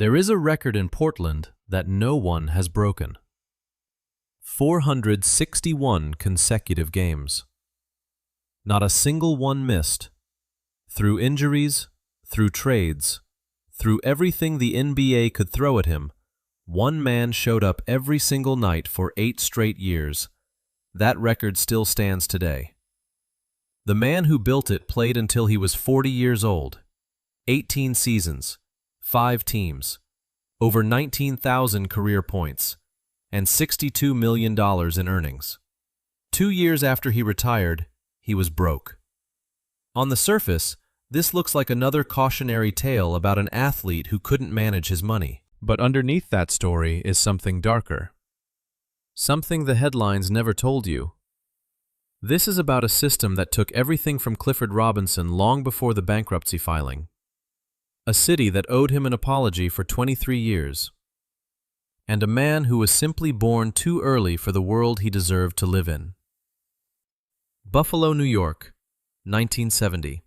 There is a record in Portland that no one has broken. 461 consecutive games. Not a single one missed. Through injuries, through trades, through everything the NBA could throw at him, one man showed up every single night for 8 straight years. That record still stands today. The man who built it played until he was 40 years old. 18 seasons, 5 teams, over 19,000 career points, and $62 million in earnings. 2 years after he retired, he was broke. On the surface, this looks like another cautionary tale about an athlete who couldn't manage his money. But underneath that story is something darker. Something the headlines never told you. This is about a system that took everything from Clifford Robinson long before the bankruptcy filing. A city that owed him an apology for 23 years. And a man who was simply born too early for the world he deserved to live in. Buffalo, New York, 1970.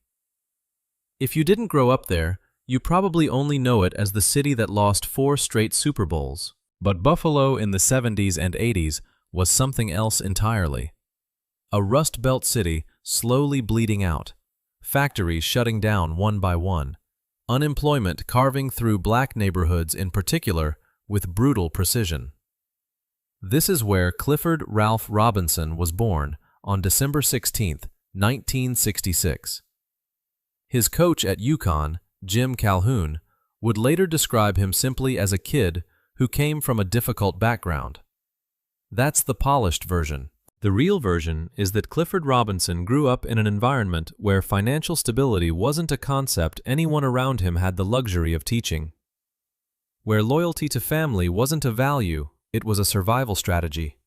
If you didn't grow up there, you probably only know it as the city that lost 4 straight Super Bowls. But Buffalo in the 70s and 80s was something else entirely. A Rust Belt city slowly bleeding out, factories shutting down one by one, unemployment carving through black neighborhoods in particular with brutal precision. This is where Clifford Ralph Robinson was born on December 16, 1966. His coach at UConn, Jim Calhoun, would later describe him simply as a kid who came from a difficult background. That's the polished version. The real version is that Clifford Robinson grew up in an environment where financial stability wasn't a concept anyone around him had the luxury of teaching. Where loyalty to family wasn't a value, it was a survival strategy.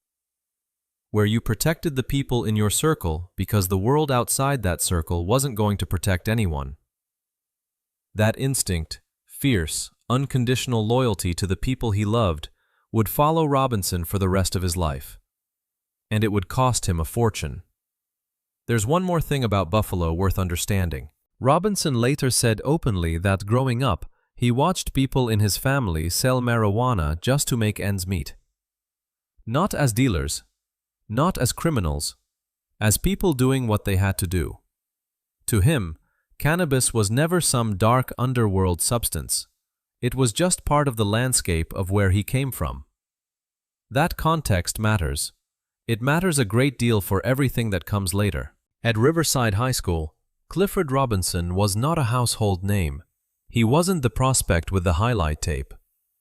Where you protected the people in your circle because the world outside that circle wasn't going to protect anyone. That instinct, fierce, unconditional loyalty to the people he loved, would follow Robinson for the rest of his life. And it would cost him a fortune. There's one more thing about Buffalo worth understanding. Robinson later said openly that growing up, he watched people in his family sell marijuana just to make ends meet. Not as dealers, not as criminals, as people doing what they had to do. To him, cannabis was never some dark underworld substance. It was just part of the landscape of where he came from. That context matters. It matters a great deal for everything that comes later. At Riverside High School, Clifford Robinson was not a household name. He wasn't the prospect with the highlight tape.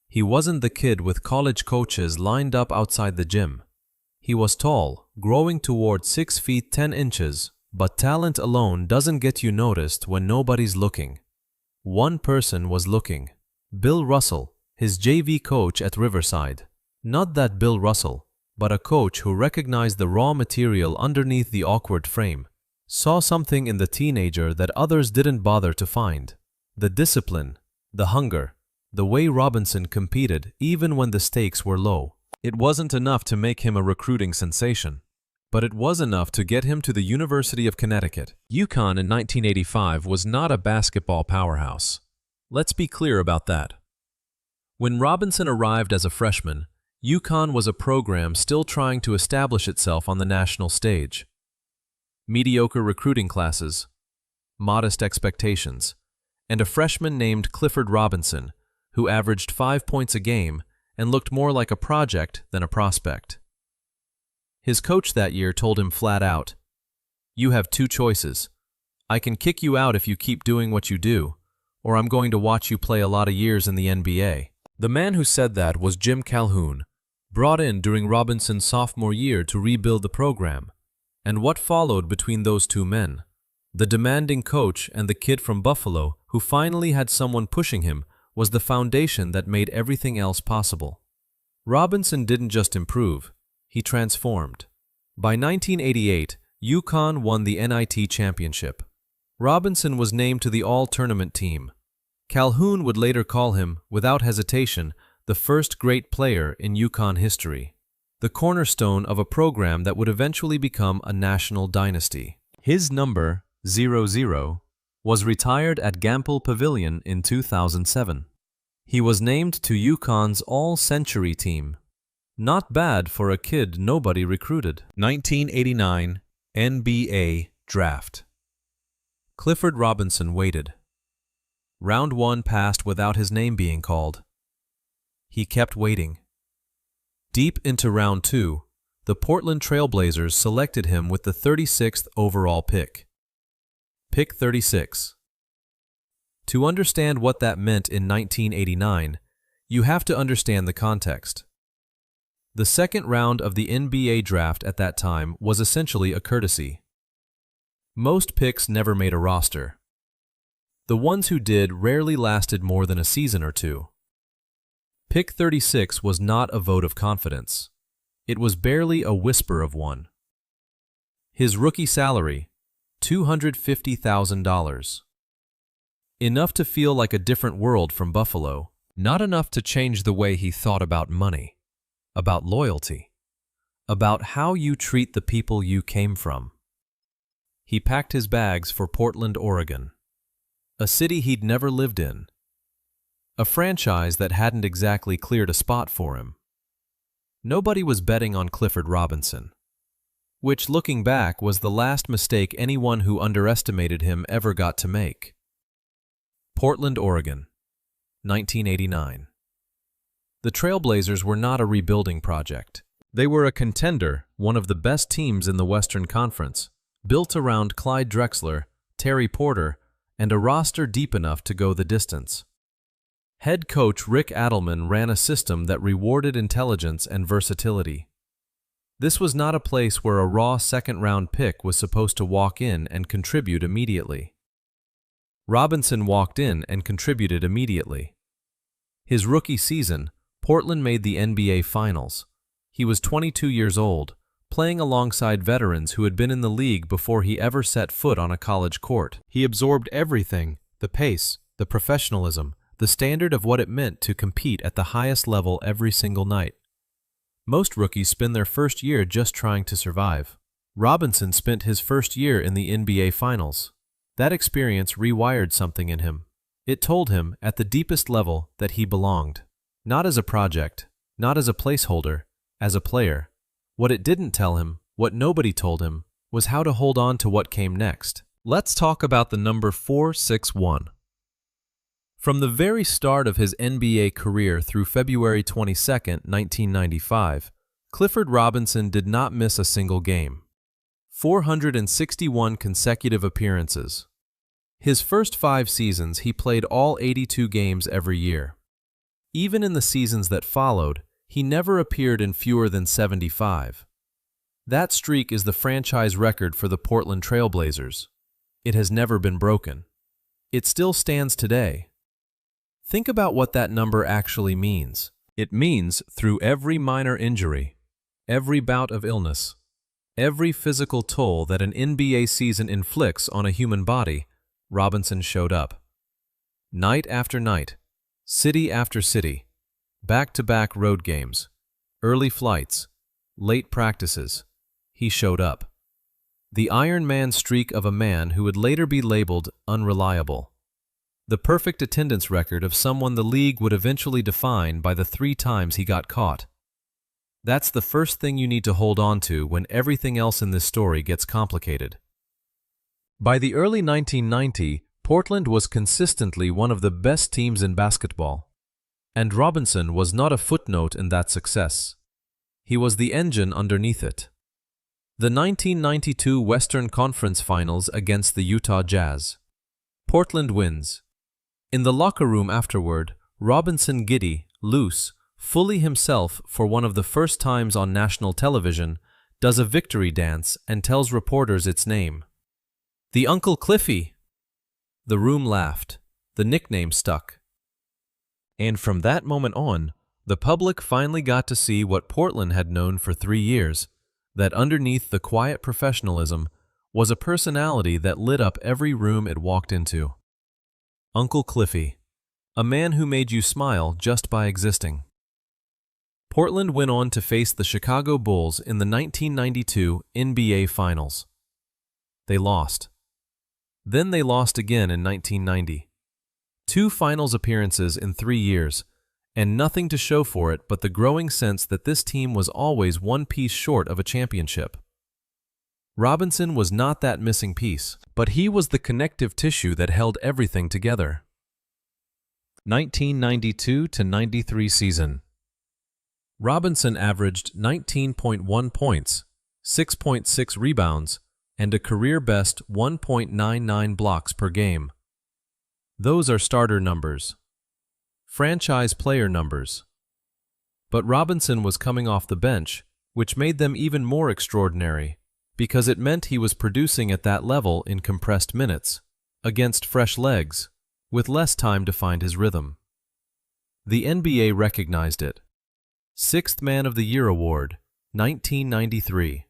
He wasn't the kid with college coaches lined up outside the gym. He was tall, growing toward 6 feet 10 inches, but talent alone doesn't get you noticed when nobody's looking. One person was looking. Bill Russell, his JV coach at Riverside. Not that Bill Russell, but a coach who recognized the raw material underneath the awkward frame, saw something in the teenager that others didn't bother to find. The discipline, the hunger, the way Robinson competed even when the stakes were low. It wasn't enough to make him a recruiting sensation, but it was enough to get him to the University of Connecticut. UConn in 1985 was not a basketball powerhouse. Let's be clear about that. When Robinson arrived as a freshman, UConn was a program still trying to establish itself on the national stage. Mediocre recruiting classes, modest expectations, and a freshman named Clifford Robinson, who averaged 5 points a game and looked more like a project than a prospect. His coach that year told him flat out, "You have 2 choices. I can kick you out if you keep doing what you do, or I'm going to watch you play a lot of years in the NBA." The man who said that was Jim Calhoun, brought in during Robinson's sophomore year to rebuild the program. And what followed between those 2 men? The demanding coach and the kid from Buffalo who finally had someone pushing him was the foundation that made everything else possible. Robinson didn't just improve, he transformed. By 1988, UConn won the NIT championship. Robinson was named to the all-tournament team. Calhoun would later call him, without hesitation, the first great player in UConn history, the cornerstone of a program that would eventually become a national dynasty. His number, 00, was retired at Gampel Pavilion in 2007. He was named to UConn's All-Century team. Not bad for a kid nobody recruited. 1989 NBA Draft. Clifford Robinson waited. Round 1 passed without his name being called. He kept waiting. Deep into round 2, the Portland Trail Blazers selected him with the 36th overall pick. Pick 36. To understand what that meant in 1989, you have to understand the context. The second round of the NBA draft at that time was essentially a courtesy. Most picks never made a roster. The ones who did rarely lasted more than a season or two. Pick 36 was not a vote of confidence. It was barely a whisper of one. His rookie salary, $250,000. Enough to feel like a different world from Buffalo, not enough to change the way he thought about money, about loyalty, about how you treat the people you came from. He packed his bags for Portland, Oregon, a city he'd never lived in, a franchise that hadn't exactly cleared a spot for him. Nobody was betting on Clifford Robinson, which, looking back, was the last mistake anyone who underestimated him ever got to make. Portland, Oregon, 1989. The Trailblazers were not a rebuilding project. They were a contender, one of the best teams in the Western Conference, built around Clyde Drexler, Terry Porter, and a roster deep enough to go the distance. Head coach Rick Adelman ran a system that rewarded intelligence and versatility. This was not a place where a raw second-round pick was supposed to walk in and contribute immediately. Robinson walked in and contributed immediately. His rookie season, Portland made the NBA Finals. He was 22 years old, playing alongside veterans who had been in the league before he ever set foot on a college court. He absorbed everything: the pace, the professionalism, the standard of what it meant to compete at the highest level every single night. Most rookies spend their first year just trying to survive. Robinson spent his first year in the NBA Finals. That experience rewired something in him. It told him, at the deepest level, that he belonged. Not as a project, not as a placeholder, as a player. What it didn't tell him, what nobody told him, was how to hold on to what came next. Let's talk about the number 461. From the very start of his NBA career through February 22, 1995, Clifford Robinson did not miss a single game. 461 consecutive appearances. His first 5 seasons, he played all 82 games every year. Even in the seasons that followed, he never appeared in fewer than 75. That streak is the franchise record for the Portland Trail Blazers. It has never been broken. It still stands today. Think about what that number actually means. It means through every minor injury, every bout of illness, every physical toll that an NBA season inflicts on a human body, Robinson showed up. Night after night, city after city, back-to-back road games, early flights, late practices, he showed up. The Iron Man streak of a man who would later be labeled unreliable. The perfect attendance record of someone the league would eventually define by the 3 times he got caught. That's the first thing you need to hold on to when everything else in this story gets complicated. By the early 1990s, Portland was consistently one of the best teams in basketball. And Robinson was not a footnote in that success. He was the engine underneath it. The 1992 Western Conference Finals against the Utah Jazz. Portland wins. In the locker room afterward, Robinson, giddy, loose, fully himself for one of the first times on national television, does a victory dance and tells reporters its name. "The Uncle Cliffy!" The room laughed. The nickname stuck. And from that moment on, the public finally got to see what Portland had known for 3 years, that underneath the quiet professionalism was a personality that lit up every room it walked into. Uncle Cliffy, a man who made you smile just by existing. Portland went on to face the Chicago Bulls in the 1992 NBA Finals. They lost. Then they lost again in 1990. 2 finals appearances in 3 years, and nothing to show for it but the growing sense that this team was always one piece short of a championship. Robinson was not that missing piece, but he was the connective tissue that held everything together. 1992-93 season. Robinson averaged 19.1 points, 6.6 rebounds, and a career-best 1.99 blocks per game. Those are starter numbers. Franchise player numbers. But Robinson was coming off the bench, which made them even more extraordinary, because it meant he was producing at that level in compressed minutes, against fresh legs, with less time to find his rhythm. The NBA recognized it. 6th Man of the Year award, 1993.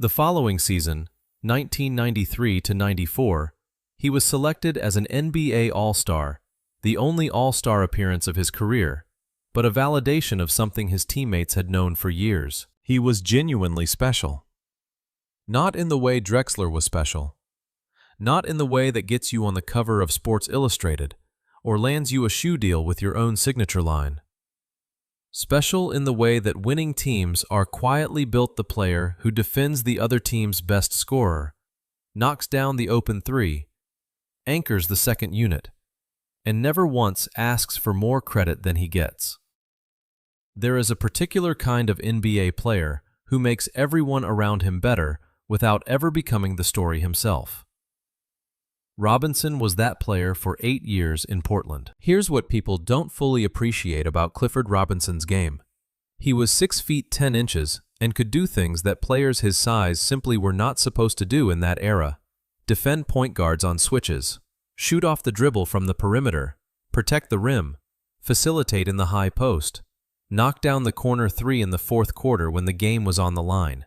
The following season, 1993-94, he was selected as an NBA All-Star, the only All-Star appearance of his career, but a validation of something his teammates had known for years. He was genuinely special. Not in the way Drexler was special. Not in the way that gets you on the cover of Sports Illustrated or lands you a shoe deal with your own signature line. Special in the way that winning teams are quietly built the player who defends the other team's best scorer, knocks down the open three, anchors the second unit, and never once asks for more credit than he gets. There is a particular kind of NBA player who makes everyone around him better without ever becoming the story himself. Robinson was that player for 8 years in Portland. Here's what people don't fully appreciate about Clifford Robinson's game. He was 6 feet 10 inches and could do things that players his size simply were not supposed to do in that era. Defend point guards on switches, shoot off the dribble from the perimeter, protect the rim, facilitate in the high post, knock down the corner three in the fourth quarter when the game was on the line.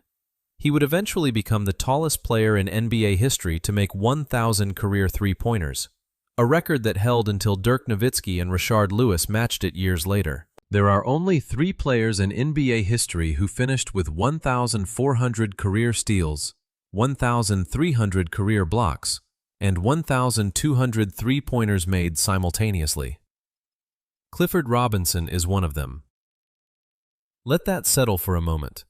He would eventually become the tallest player in NBA history to make 1,000 career three-pointers, a record that held until Dirk Nowitzki and Rashard Lewis matched it years later. There are only 3 players in NBA history who finished with 1,400 career steals, 1,300 career blocks, and 1,200 three-pointers made simultaneously. Clifford Robinson is one of them. Let that settle for a moment.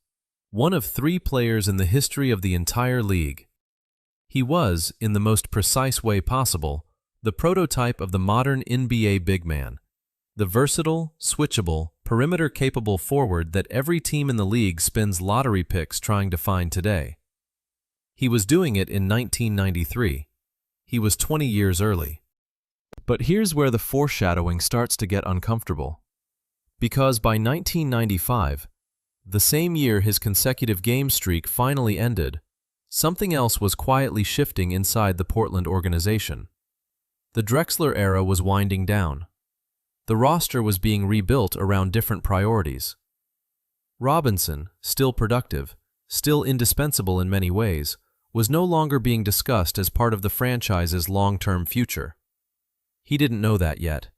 One of 3 players in the history of the entire league. He was, in the most precise way possible, the prototype of the modern NBA big man, the versatile, switchable, perimeter-capable forward that every team in the league spends lottery picks trying to find today. He was doing it in 1993. He was 20 years early. But here's where the foreshadowing starts to get uncomfortable. Because by 1995, the same year his consecutive game streak finally ended, something else was quietly shifting inside the Portland organization. The Drexler era was winding down. The roster was being rebuilt around different priorities. Robinson, still productive, still indispensable in many ways, was no longer being discussed as part of the franchise's long-term future. He didn't know that yet.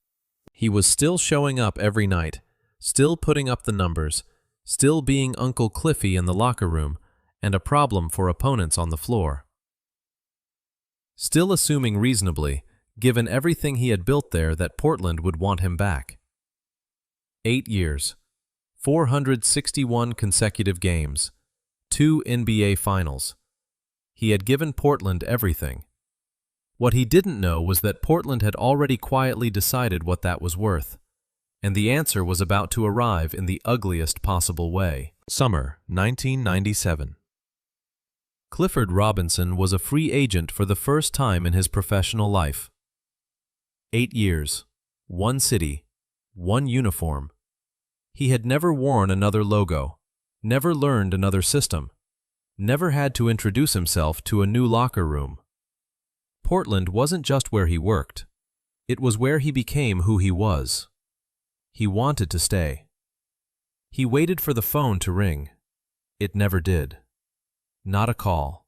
He was still showing up every night, still putting up the numbers, still being Uncle Cliffy in the locker room, and a problem for opponents on the floor. Still assuming reasonably, given everything he had built there, that Portland would want him back. 8 years, 461 consecutive games, 2 NBA Finals. He had given Portland everything. What he didn't know was that Portland had already quietly decided what that was worth, and the answer was about to arrive in the ugliest possible way. Summer 1997. Clifford Robinson was a free agent for the first time in his professional life. 8 years, 1 city, 1 uniform. He had never worn another logo, never learned another system, never had to introduce himself to a new locker room. Portland wasn't just where he worked. It was where he became who he was. He wanted to stay. He waited for the phone to ring. It never did. Not a call.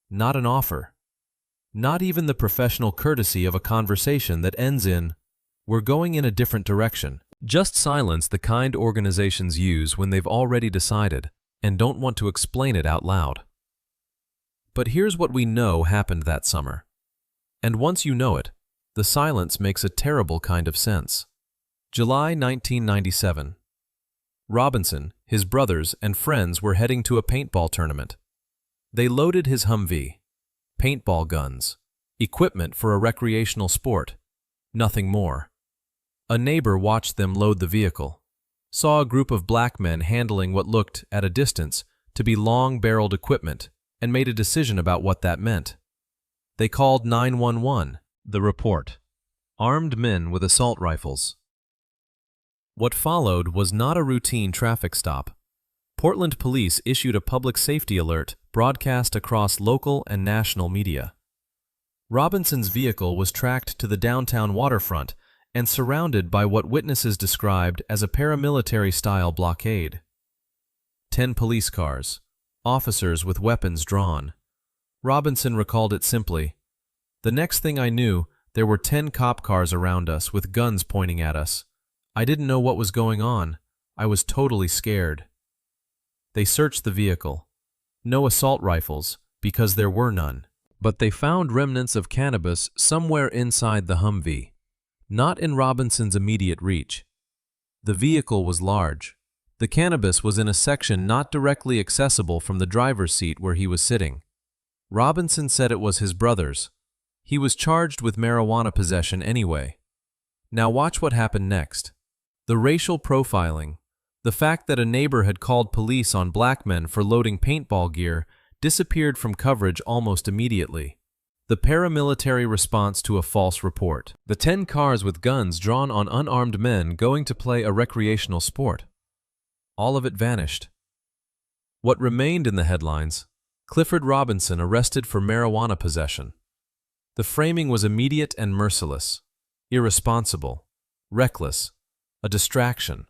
Not an offer. Not even the professional courtesy of a conversation that ends in, "We're going in a different direction." Just silence, the kind organizations use when they've already decided and don't want to explain it out loud. But here's what we know happened that summer. And once you know it, the silence makes a terrible kind of sense. July 1997. Robinson, his brothers, and friends were heading to a paintball tournament. They loaded his Humvee. Paintball guns. Equipment for a recreational sport. Nothing more. A neighbor watched them load the vehicle, saw a group of black men handling what looked, at a distance, to be long-barreled equipment, and made a decision about what that meant. They called 911. The report: armed men with assault rifles. What followed was not a routine traffic stop. Portland police issued a public safety alert broadcast across local and national media. Robinson's vehicle was tracked to the downtown waterfront and surrounded by what witnesses described as a paramilitary-style blockade. 10 police cars, officers with weapons drawn. Robinson recalled it simply: "The next thing I knew, there were 10 cop cars around us with guns pointing at us. I didn't know what was going on. I was totally scared." They searched the vehicle. No assault rifles, because there were none. But they found remnants of cannabis somewhere inside the Humvee, not in Robinson's immediate reach. The vehicle was large. The cannabis was in a section not directly accessible from the driver's seat where he was sitting. Robinson said it was his brother's. He was charged with marijuana possession anyway. Now watch what happened next. The racial profiling, the fact that a neighbor had called police on black men for loading paintball gear, disappeared from coverage almost immediately. The paramilitary response to a false report. The 10 cars with guns drawn on unarmed men going to play a recreational sport. All of it vanished. What remained in the headlines: Clifford Robinson arrested for marijuana possession. The framing was immediate and merciless. Irresponsible. Reckless. A distraction.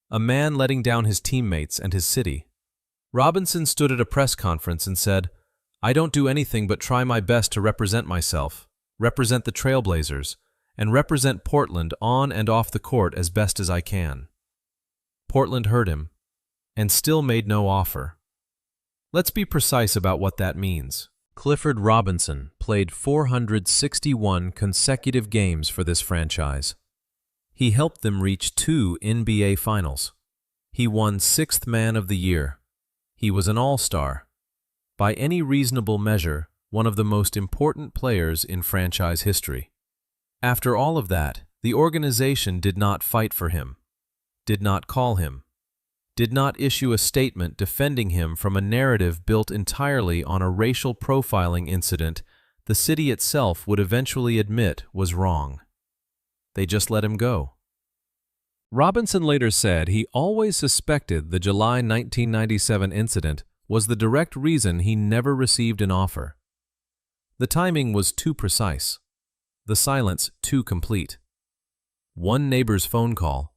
A man letting down his teammates and his city. Robinson stood at a press conference and said, "I don't do anything but try my best to represent myself, represent the Trailblazers, and represent Portland on and off the court as best as I can." Portland heard him, and still made no offer. Let's be precise about what that means. Clifford Robinson played 461 consecutive games for this franchise. He helped them reach 2 NBA Finals. He won 6th Man of the Year. He was an all-star. By any reasonable measure, one of the most important players in franchise history. After all of that, the organization did not fight for him, did not call him, did not issue a statement defending him from a narrative built entirely on a racial profiling incident the city itself would eventually admit was wrong. They just let him go. Robinson later said he always suspected the July 1997 incident was the direct reason he never received an offer. The timing was too precise. The silence too complete. One neighbor's phone call,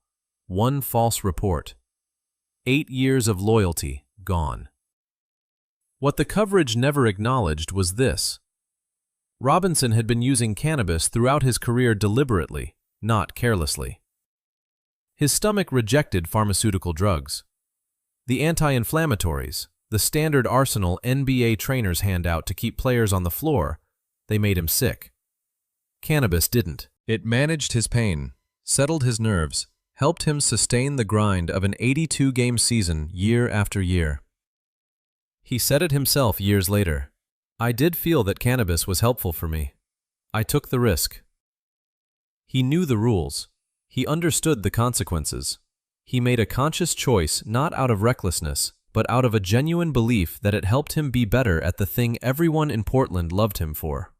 one false report. 8 years of loyalty gone. What the coverage never acknowledged was this: Robinson had been using cannabis throughout his career deliberately, not carelessly. His stomach rejected pharmaceutical drugs. The anti-inflammatories, the standard arsenal NBA trainers hand out to keep players on the floor, they made him sick. Cannabis didn't. It managed his pain, settled his nerves, helped him sustain the grind of an 82-game season year after year. He said it himself years later: "I did feel that cannabis was helpful for me. I took the risk." He knew the rules. He understood the consequences. He made a conscious choice not out of recklessness, but out of a genuine belief that it helped him be better at the thing everyone in Portland loved him for.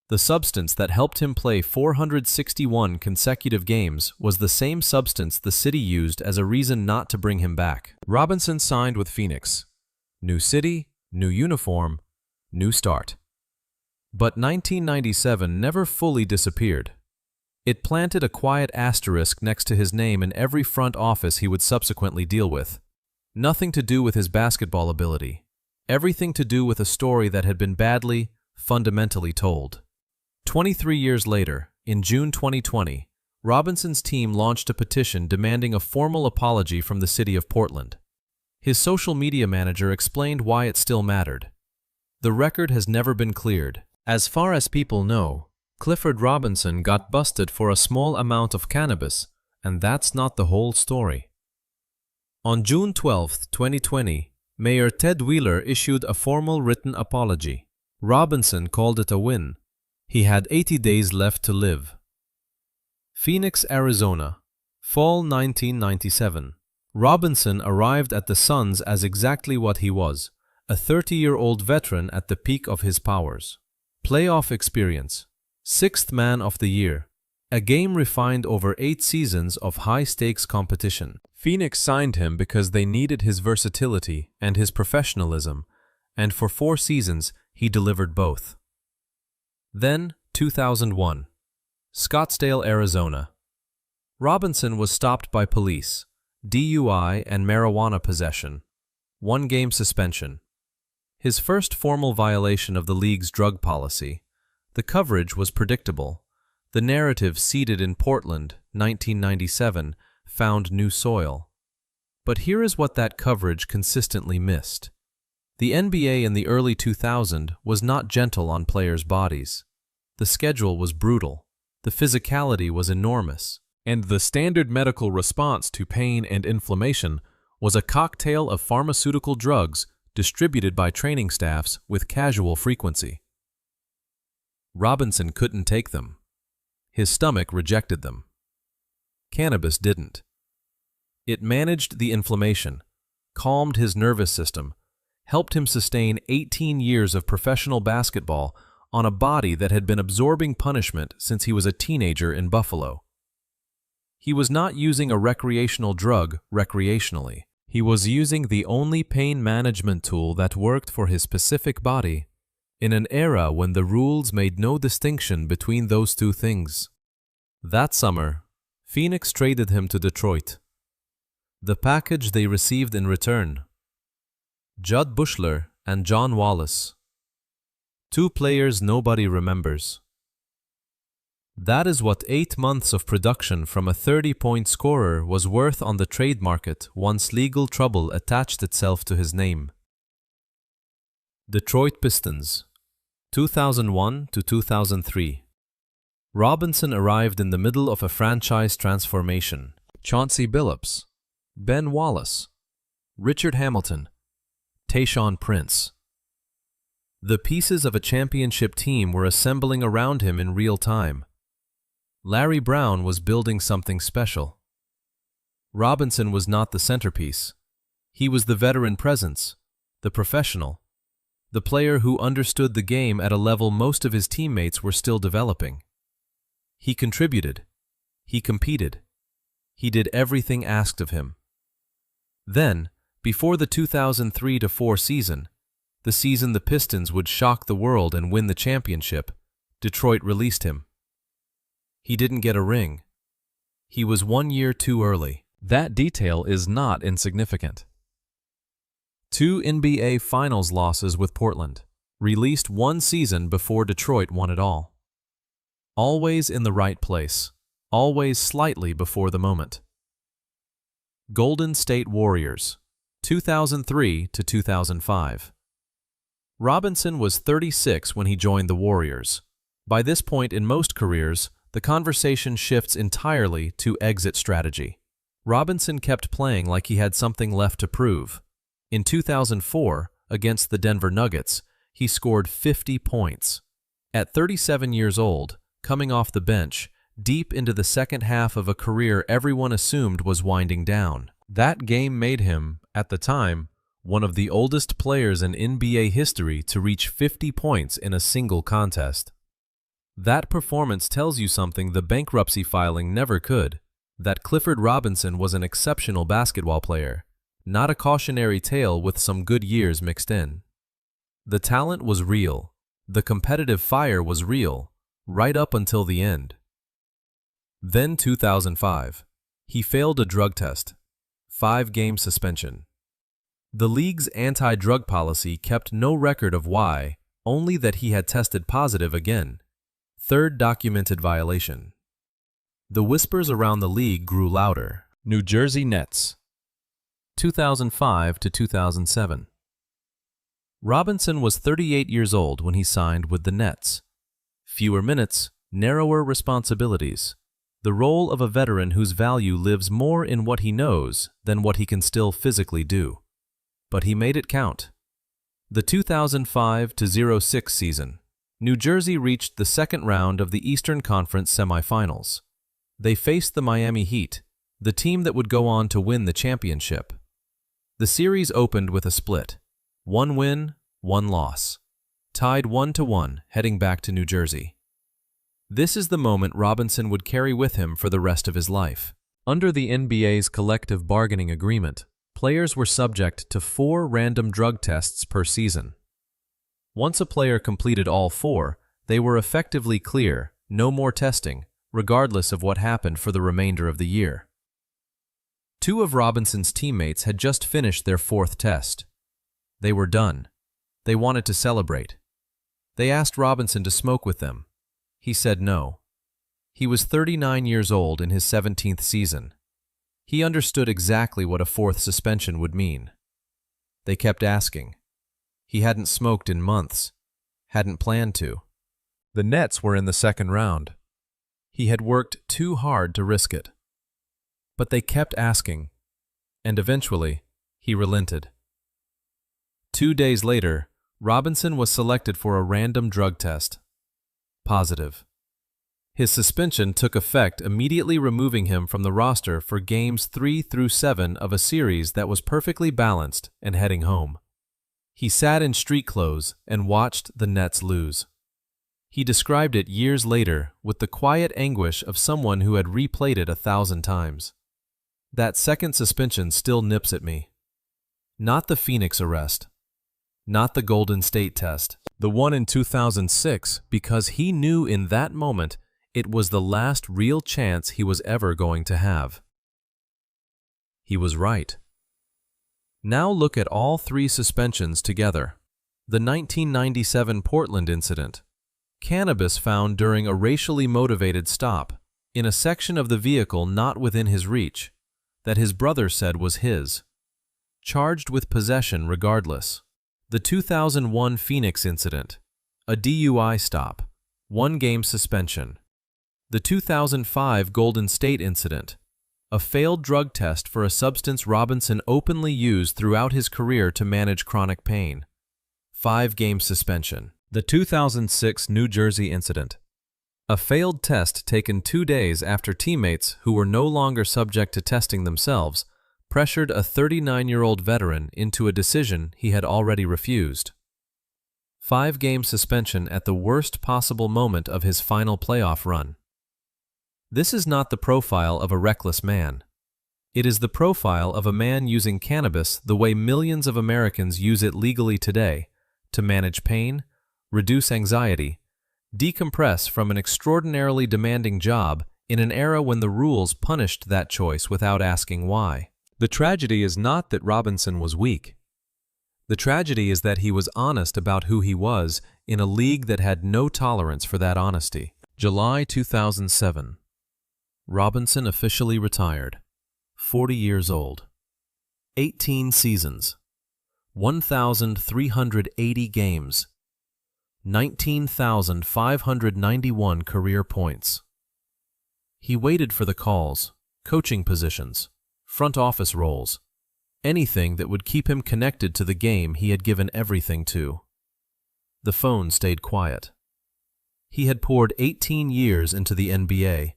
The substance that helped him play 461 consecutive games was the same substance the city used as a reason not to bring him back. Robinson signed with Phoenix. New city, new uniform, new start. But 1997 never fully disappeared. It planted a quiet asterisk next to his name in every front office he would subsequently deal with. Nothing to do with his basketball ability. Everything to do with a story that had been badly, fundamentally told. 23 years later, in June 2020, Robinson's team launched a petition demanding a formal apology from the city of Portland. His social media manager explained why it still mattered. The record has never been cleared. As far as people know, Clifford Robinson got busted for a small amount of cannabis, and that's not the whole story. On June 12, 2020, Mayor Ted Wheeler issued a formal written apology. Robinson called it a win. He had 80 days left to live. Phoenix, Arizona, fall 1997. Robinson arrived at the Suns as exactly what he was, a 30-year-old veteran at the peak of his powers. Playoff experience, sixth man of the year, a game refined over 8 seasons of high-stakes competition. Phoenix signed him because they needed his versatility and his professionalism, and for 4 seasons he delivered both. Then, 2001. Scottsdale, Arizona. Robinson was stopped by police, DUI and marijuana possession, 1-game suspension. His first formal violation of the league's drug policy. The coverage was predictable. The narrative seeded in Portland, 1997, found new soil. But here is what that coverage consistently missed. The NBA in the early 2000s was not gentle on players' bodies. The schedule was brutal. The physicality was enormous. And the standard medical response to pain and inflammation was a cocktail of pharmaceutical drugs distributed by training staffs with casual frequency. Robinson couldn't take them. His stomach rejected them. Cannabis didn't. It managed the inflammation, calmed his nervous system, helped him sustain 18 years of professional basketball on a body that had been absorbing punishment since he was a teenager in Buffalo. He was not using a recreational drug recreationally. He was using the only pain management tool that worked for his specific body, in an era when the rules made no distinction between those two things. That summer, Phoenix traded him to Detroit. The package they received in return: Judd Bushler and John Wallace. 2 players nobody remembers. That is what 8 months of production from a 30-point scorer was worth on the trade market once legal trouble attached itself to his name. Detroit Pistons, 2001 to 2003. Robinson arrived in the middle of a franchise transformation. Chauncey Billups, Ben Wallace, Richard Hamilton, Tayshaun Prince. The pieces of a championship team were assembling around him in real time. Larry Brown was building something special. Robinson was not the centerpiece. He was the veteran presence, the professional, the player who understood the game at a level most of his teammates were still developing. He contributed. He competed. He did everything asked of him. Then, before the 2003-04 season, the season the Pistons would shock the world and win the championship, Detroit released him. He didn't get a ring. He was 1 year too early. That detail is not insignificant. 2 NBA Finals losses with Portland, released 1 season before Detroit won it all. Always in the right place, always slightly before the moment. Golden State Warriors, 2003 to 2005. Robinson was 36 when he joined the Warriors. By this point in most careers, the conversation shifts entirely to exit strategy. Robinson kept playing like he had something left to prove. In 2004, against the Denver Nuggets, he scored 50 points. At 37 years old, coming off the bench, deep into the second half of a career everyone assumed was winding down. That game made him, at the time, one of the oldest players in NBA history to reach 50 points in a single contest. That performance tells you something the bankruptcy filing never could, that Clifford Robinson was an exceptional basketball player, not a cautionary tale with some good years mixed in. The talent was real. The competitive fire was real, right up until the end. Then 2005. He failed a drug test. 5-game suspension. The league's anti-drug policy kept no record of why, only that he had tested positive again. 3rd documented violation. The whispers around the league grew louder. New Jersey Nets, 2005 to 2007. Robinson was 38 years old when he signed with the Nets. Fewer minutes, narrower responsibilities, the role of a veteran whose value lives more in what he knows than what he can still physically do. But he made it count. The 2005-06 season, New Jersey reached the second round of the Eastern Conference semifinals. They faced the Miami Heat, the team that would go on to win the championship. The series opened with a split. 1 win, 1 loss. Tied 1-1 heading back to New Jersey. This is the moment Robinson would carry with him for the rest of his life. Under the NBA's collective bargaining agreement, players were subject to 4 random drug tests per season. Once a player completed all 4, they were effectively clear, no more testing, regardless of what happened for the remainder of the year. 2 of Robinson's teammates had just finished their 4th test. They were done. They wanted to celebrate. They asked Robinson to smoke with them. He said no. He was 39 years old in his 17th season. He understood exactly what a 4th suspension would mean. They kept asking. He hadn't smoked in months, hadn't planned to. The Nets were in the second round. He had worked too hard to risk it. But they kept asking, and eventually, he relented. 2 days later, Robinson was selected for a random drug test. Positive. His suspension took effect, immediately removing him from the roster for games 3 through 7 of a series that was perfectly balanced and heading home. He sat in street clothes and watched the Nets lose. He described it years later with the quiet anguish of someone who had replayed it 1,000 times. That second suspension still nips at me. Not the Phoenix arrest. Not the Golden State test. The one in 2006, because he knew in that moment it was the last real chance he was ever going to have. He was right. Now look at all 3 suspensions together. The 1997 Portland incident. Cannabis found during a racially motivated stop, in a section of the vehicle not within his reach, that his brother said was his. Charged with possession regardless. The 2001 Phoenix incident. A DUI stop. 1-game suspension. The 2005 Golden State incident. A failed drug test for a substance Robinson openly used throughout his career to manage chronic pain. 5-game suspension. The 2006 New Jersey incident. A failed test taken 2 days after teammates who were no longer subject to testing themselves pressured a 39-year-old veteran into a decision he had already refused. 5-game suspension at the worst possible moment of his final playoff run. This is not the profile of a reckless man. It is the profile of a man using cannabis the way millions of Americans use it legally today, to manage pain, reduce anxiety, decompress from an extraordinarily demanding job in an era when the rules punished that choice without asking why. The tragedy is not that Robinson was weak. The tragedy is that he was honest about who he was in a league that had no tolerance for that honesty. July 2007. Robinson officially retired. 40 years old. 18 seasons. 1,380 games. 19,591 career points. He waited for the calls, coaching positions, front office roles, anything that would keep him connected to the game he had given everything to. The phone stayed quiet. He had poured 18 years into the NBA,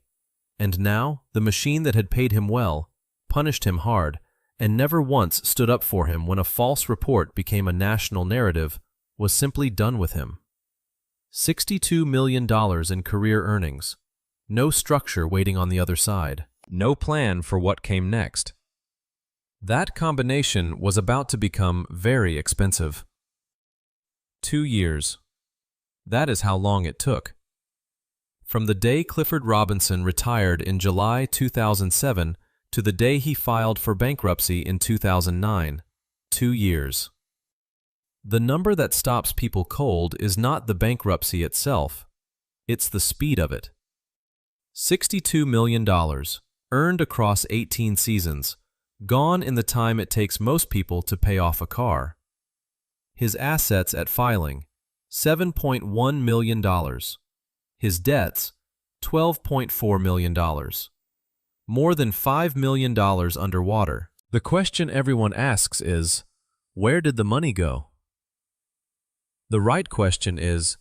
and now the machine that had paid him well, punished him hard, and never once stood up for him when a false report became a national narrative, was simply done with him. $62 million in career earnings. No structure waiting on the other side. No plan for what came next. That combination was about to become very expensive. 2 years. That is how long it took. From the day Clifford Robinson retired in July 2007 to the day he filed for bankruptcy in 2009, 2 years. The number that stops people cold is not the bankruptcy itself, it's the speed of it. $62 million, earned across 18 seasons, gone in the time it takes most people to pay off a car. His assets at filing, $7.1 million. His debts, $12.4 million. More than $5 million underwater. The question everyone asks is, where did the money go? The right question is,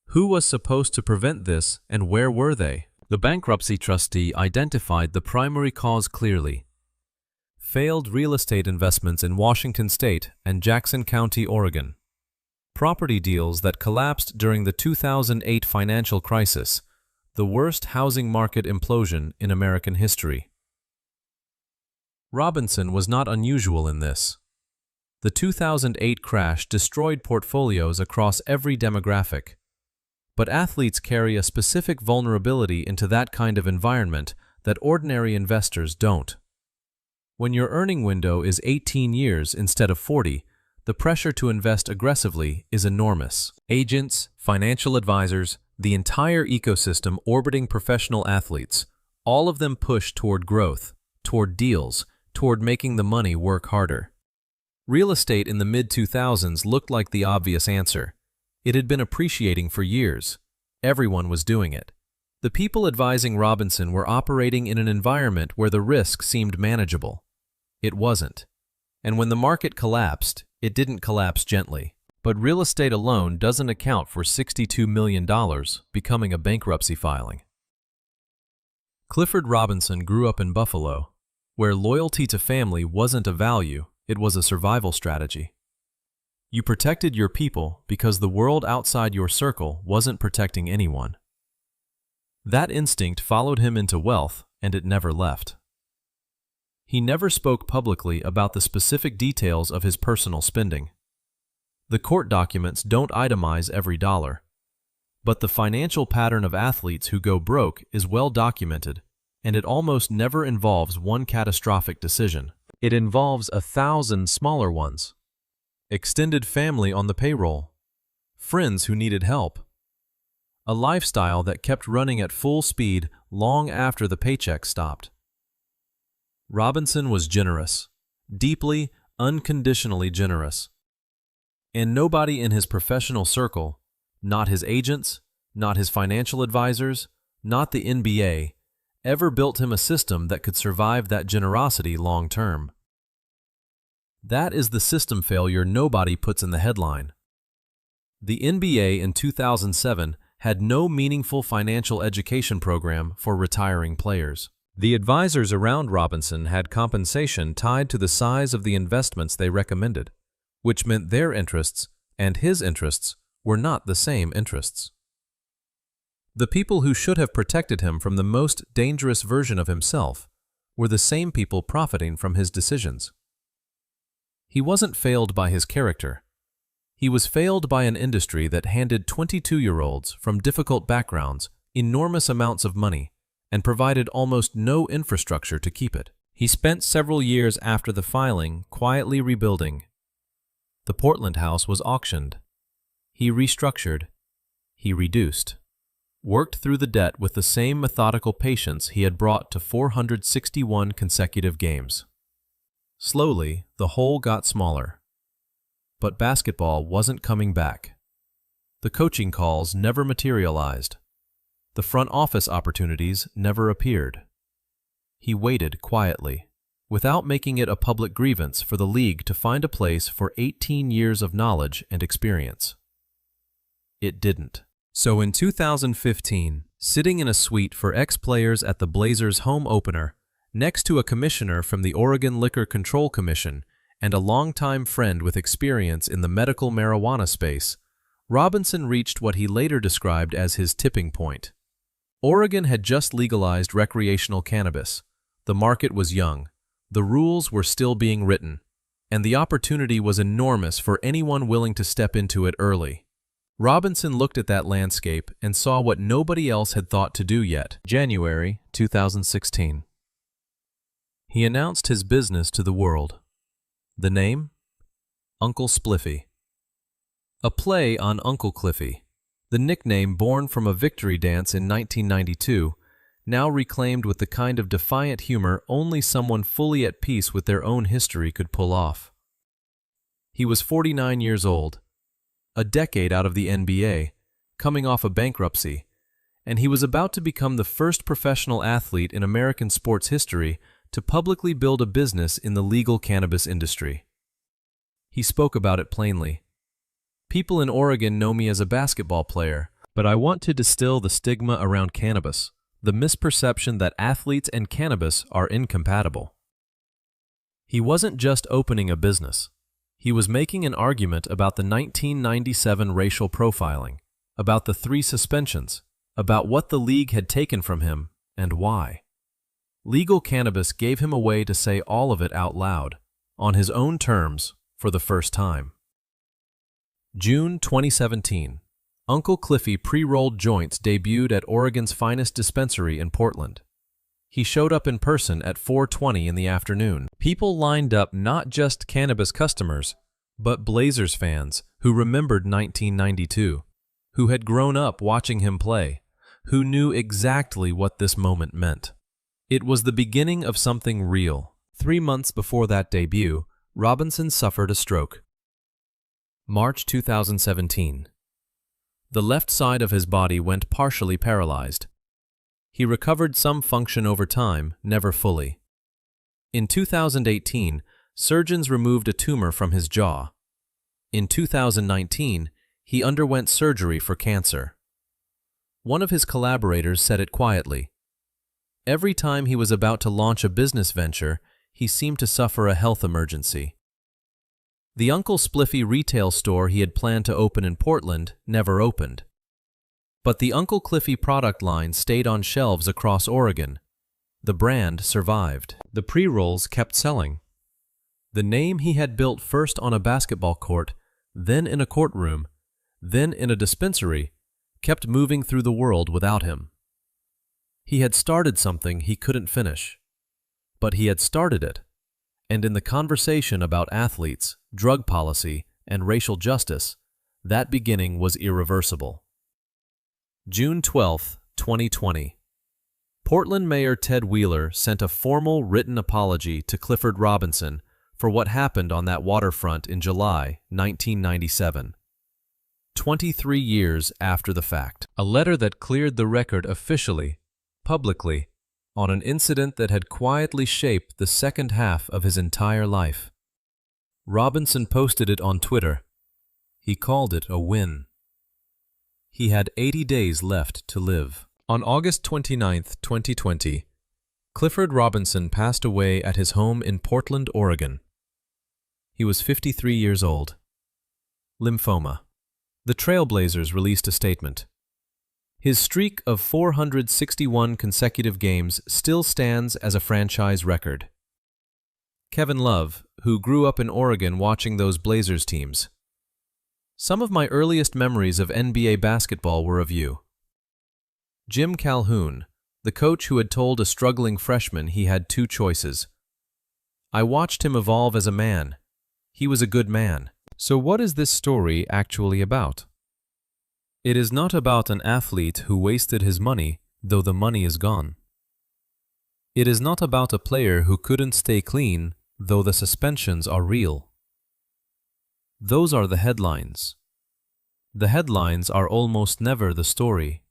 who was supposed to prevent this and where were they? The bankruptcy trustee identified the primary cause clearly. Failed real estate investments in Washington State and Jackson County, Oregon. Property deals that collapsed during the 2008 financial crisis, the worst housing market implosion in American history. Robinson was not unusual in this. The 2008 crash destroyed portfolios across every demographic. But athletes carry a specific vulnerability into that kind of environment that ordinary investors don't. When your earning window is 18 years instead of 40, the pressure to invest aggressively is enormous. Agents, financial advisors, the entire ecosystem orbiting professional athletes, all of them push toward growth, toward deals, toward making the money work harder. Real estate in the mid-2000s looked like the obvious answer. It had been appreciating for years. Everyone was doing it. The people advising Robinson were operating in an environment where the risk seemed manageable. It wasn't. And when the market collapsed, it didn't collapse gently. But real estate alone doesn't account for $62 million becoming a bankruptcy filing. Clifford Robinson grew up in Buffalo, where loyalty to family wasn't a value, it was a survival strategy. You protected your people because the world outside your circle wasn't protecting anyone. That instinct followed him into wealth, and it never left. He never spoke publicly about the specific details of his personal spending. The court documents don't itemize every dollar. But the financial pattern of athletes who go broke is well documented, and it almost never involves one catastrophic decision. It involves 1,000 smaller ones. Extended family on the payroll. Friends who needed help. A lifestyle that kept running at full speed long after the paycheck stopped. Robinson was generous, deeply, unconditionally generous. And nobody in his professional circle, not his agents, not his financial advisors, not the NBA, ever built him a system that could survive that generosity long term. That is the system failure nobody puts in the headline. The NBA in 2007 had no meaningful financial education program for retiring players. The advisors around Robinson had compensation tied to the size of the investments they recommended, which meant their interests and his interests were not the same interests. The people who should have protected him from the most dangerous version of himself were the same people profiting from his decisions. He wasn't failed by his character. He was failed by an industry that handed 22-year-olds from difficult backgrounds enormous amounts of money and provided almost no infrastructure to keep it. He spent several years after the filing quietly rebuilding. The Portland house was auctioned. He restructured. He reduced. Worked through the debt with the same methodical patience he had brought to 461 consecutive games. Slowly, the hole got smaller. But basketball wasn't coming back. The coaching calls never materialized. The front office opportunities never appeared. He waited quietly, without making it a public grievance for the league to find a place for 18 years of knowledge and experience. It didn't. So in 2015, sitting in a suite for ex-players at the Blazers' home opener, next to a commissioner from the Oregon Liquor Control Commission and a longtime friend with experience in the medical marijuana space, Robinson reached what he later described as his tipping point. Oregon had just legalized recreational cannabis. The market was young. The rules were still being written, and the opportunity was enormous for anyone willing to step into it early. Robinson looked at that landscape and saw what nobody else had thought to do yet. January 2016. He announced his business to the world. The name? Uncle Spliffy. A play on Uncle Cliffy, the nickname born from a victory dance in 1992, now reclaimed with the kind of defiant humor only someone fully at peace with their own history could pull off. He was 49 years old, a decade out of the NBA, coming off a bankruptcy, and he was about to become the first professional athlete in American sports history to publicly build a business in the legal cannabis industry. He spoke about it plainly. "People in Oregon know me as a basketball player, but I want to distill the stigma around cannabis, the misperception that athletes and cannabis are incompatible." He wasn't just opening a business. He was making an argument about the 1997 racial profiling, about the 3 suspensions, about what the league had taken from him and why. Legal cannabis gave him a way to say all of it out loud, on his own terms, for the first time. June 2017. Uncle Cliffy pre-rolled joints debuted at Oregon's finest dispensary in Portland. He showed up in person at 4:20 in the afternoon. People lined up, not just cannabis customers, but Blazers fans who remembered 1992, who had grown up watching him play, who knew exactly what this moment meant. It was the beginning of something real. 3 months before that debut, Robinson suffered a stroke. March 2017. The left side of his body went partially paralyzed. He recovered some function over time, never fully. In 2018, surgeons removed a tumor from his jaw. In 2019, he underwent surgery for cancer. One of his collaborators said it quietly. Every time he was about to launch a business venture, he seemed to suffer a health emergency. The Uncle Spliffy retail store he had planned to open in Portland never opened. But the Uncle Cliffy product line stayed on shelves across Oregon. The brand survived. The pre-rolls kept selling. The name he had built first on a basketball court, then in a courtroom, then in a dispensary, kept moving through the world without him. He had started something he couldn't finish. But he had started it, and in the conversation about athletes, drug policy, and racial justice, that beginning was irreversible. June 12, 2020. Portland Mayor Ted Wheeler sent a formal written apology to Clifford Robinson for what happened on that waterfront in July 1997. 23 years after the fact. A letter that cleared the record officially, publicly, on an incident that had quietly shaped the second half of his entire life. Robinson posted it on Twitter. He called it a win. He had 80 days left to live. On August 29, 2020, Clifford Robinson passed away at his home in Portland, Oregon. He was 53 years old. Lymphoma. The Trailblazers released a statement. His streak of 461 consecutive games still stands as a franchise record. Kevin Love, who grew up in Oregon watching those Blazers teams. Some of my earliest memories of NBA basketball were of you. Jim Calhoun, the coach who had told a struggling freshman he had 2 choices. I watched him evolve as a man. He was a good man. So what is this story actually about? It is not about an athlete who wasted his money, though the money is gone. It is not about a player who couldn't stay clean, though the suspensions are real. Those are the headlines. The headlines are almost never the story.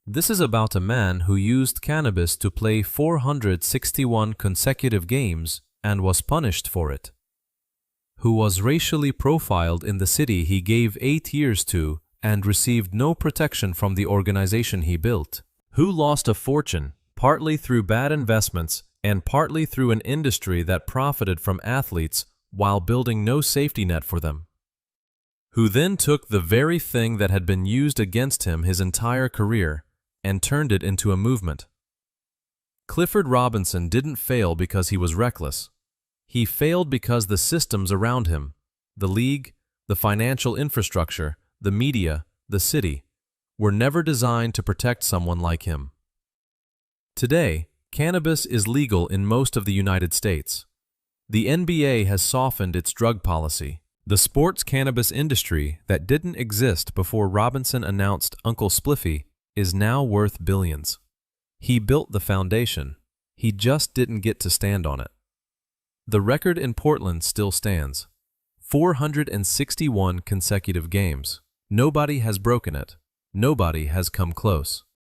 This is about a man who used cannabis to play 461 consecutive games and was punished for it. Who was racially profiled in the city he gave 8 years to and received no protection from the organization he built. Who lost a fortune, partly through bad investments and partly through an industry that profited from athletes while building no safety net for them. Who then took the very thing that had been used against him his entire career and turned it into a movement. Clifford Robinson didn't fail because he was reckless. He failed because the systems around him, the league, the financial infrastructure, the media, the city, were never designed to protect someone like him. Today, cannabis is legal in most of the United States. The NBA has softened its drug policy. The sports cannabis industry that didn't exist before Robinson announced Uncle Spliffy is now worth billions. He built the foundation. He just didn't get to stand on it. The record in Portland still stands. 461 consecutive games. Nobody has broken it. Nobody has come close.